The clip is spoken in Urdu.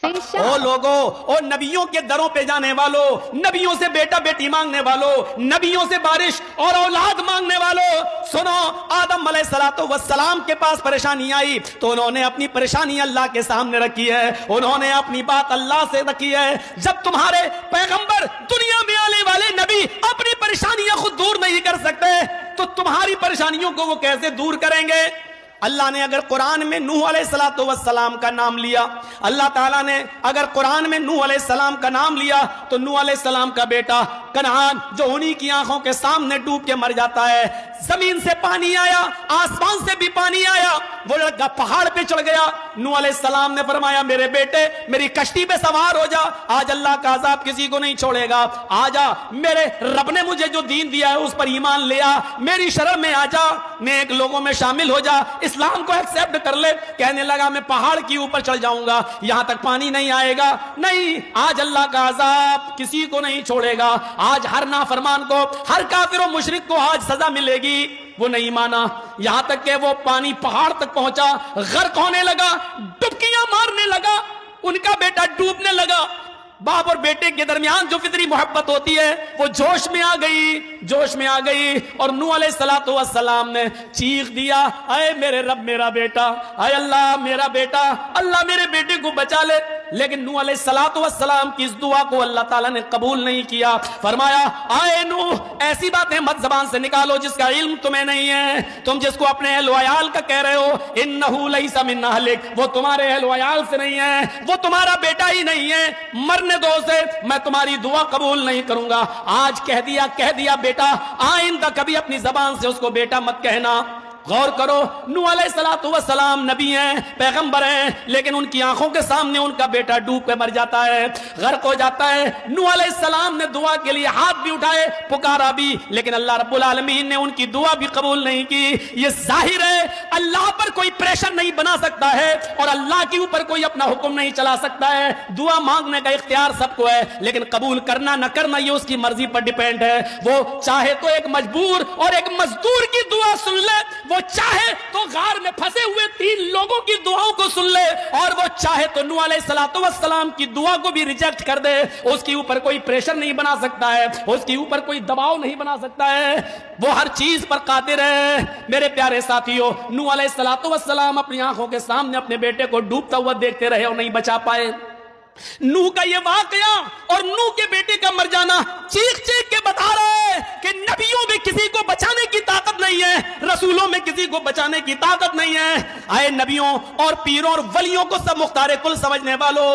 او لوگو، او نبیوں کے دروں پہ جانے والو، نبیوں سے بیٹا بیٹی مانگنے والو، نبیوں سے بارش اور اولاد مانگنے والو، سنو، آدم علیہ السلام کے پاس پریشانی آئی تو انہوں نے اپنی پریشانی اللہ کے سامنے رکھی ہے، انہوں نے اپنی بات اللہ سے رکھی ہے۔ جب تمہارے پیغمبر، دنیا میں آنے والے نبی اپنی پریشانیاں خود دور نہیں کر سکتے تو تمہاری پریشانیوں کو وہ کیسے دور کریں گے؟ اللہ نے اگر قرآن میں نوح علیہ السلام کا نام لیا، اللہ تعالیٰ نے اگر قرآن میں نوح علیہ السلام کا نام لیا تو نوح علیہ السلام کا بیٹا کنعان جو انہی کی آنکھوں کے سامنے ڈوب کے مر جاتا ہے، زمین سے پانی آیا، آسمان سے بھی پانی آیا، وہ لڑکا پہاڑ پہ چڑھ گیا، نوح علیہ السلام نے فرمایا میرے بیٹے میری کشتی پہ سوار ہو جا، آج اللہ کا عذاب کسی کو نہیں چھوڑے گا، آ جا، میرے رب نے مجھے جو دین دیا ہے اس پر ایمان لیا، میری شرع میں آ جا، نیک لوگوں میں شامل ہو جا، اسلام کو ایکسپٹ کر لے۔ کہنے لگا میں پہاڑ کی اوپر چڑھ جاؤں گا، یہاں تک پانی نہیں آئے گا، نہیں، آج اللہ کا عذاب کسی کو نہیں چھوڑے گا، آج ہر نافرمان کو، ہر کافر و مشرک کو آج سزا ملے گی۔ وہ نہیں مانا، یہاں تک کہ وہ پانی پہاڑ تک پہنچا، غرق ہونے لگا، ڈبکیاں مارنے لگا، ان کا بیٹا ڈوبنے لگا۔ باپ اور بیٹے کے درمیان جو فطری محبت ہوتی ہے وہ جوش میں آ گئی، جوش میں آ گئی، اور نوح علیہ السلام نے چیخ دیا، اے میرے رب میرا بیٹا، اے اللہ میرا بیٹا، اللہ میرے بیٹے کو بچا لے۔ لیکن نوح علیہ السلام کی اس دعا کو اللہ تعالیٰ نے قبول نہیں کیا، فرمایا اے نوح ایسی باتیں مت زبان سے نکالو جس کا علم تمہیں نہیں ہے، تم جس کو اپنے اہل و عیال کا کہہ رہے ہو، انہو لیس من اہلک، وہ تمہارے اہل و عیال سے نہیں ہے، وہ تمہارا بیٹا ہی نہیں ہے، مرنے دو سے، میں تمہاری دعا قبول نہیں کروں گا۔ آج کہہ دیا بیٹا، آئندہ کبھی اپنی زبان سے اس کو بیٹا مت کہنا۔ غور کرو، نوح علیہ السلام نبی ہیں، پیغمبر ہیں، لیکن ان کی آنکھوں کے سامنے ان کا بیٹا ڈوب کے مر جاتا ہے، غرق ہو جاتا ہے۔ نوح علیہ السلام نے دعا کے لیے ہاتھ بھی اٹھائے، پکارا بھی، لیکن اللہ رب العالمین نے ان کی دعا بھی قبول نہیں کی۔ یہ ظاہر ہے اللہ پر کوئی پریشر نہیں بنا سکتا ہے اور اللہ کے اوپر کوئی اپنا حکم نہیں چلا سکتا ہے۔ دعا مانگنے کا اختیار سب کو ہے، لیکن قبول کرنا نہ کرنا یہ اس کی مرضی پر ڈیپینڈ ہے۔ وہ چاہے تو ایک مجبور اور ایک مزدور کی دعا سن لے، وہ چاہے تو غار میں پھنسے ہوئے 3 لوگوں کی دعاؤں کو سن لے، اور وہ چاہے تو نوح علیہ السلام کی دعا کو بھی ریجیکٹ کر دے، اس کے اوپر کوئی پریشر نہیں بنا سکتا ہے، اس کے اوپر کوئی دباؤ نہیں بنا سکتا ہے، وہ ہر چیز پر قادر ہے۔ میرے پیارے ساتھیو، نوح علیہ السلام اپنی آنکھوں کے سامنے اپنے بیٹے کو ڈوبتا ہوا دیکھتے رہے اور نہیں بچا پائے۔ نوح کا یہ واقعہ اور نوح کے بیٹے کا مر جانا چیخ چیخ کے بتا رہے کہ نبیوں میں کسی کو بچانے کی طاقت نہیں ہے، رسولوں میں کسی کو بچانے کی طاقت نہیں ہے۔ آئے نبیوں اور پیروں اور ولیوں کو سب مختار کل سمجھنے والوں،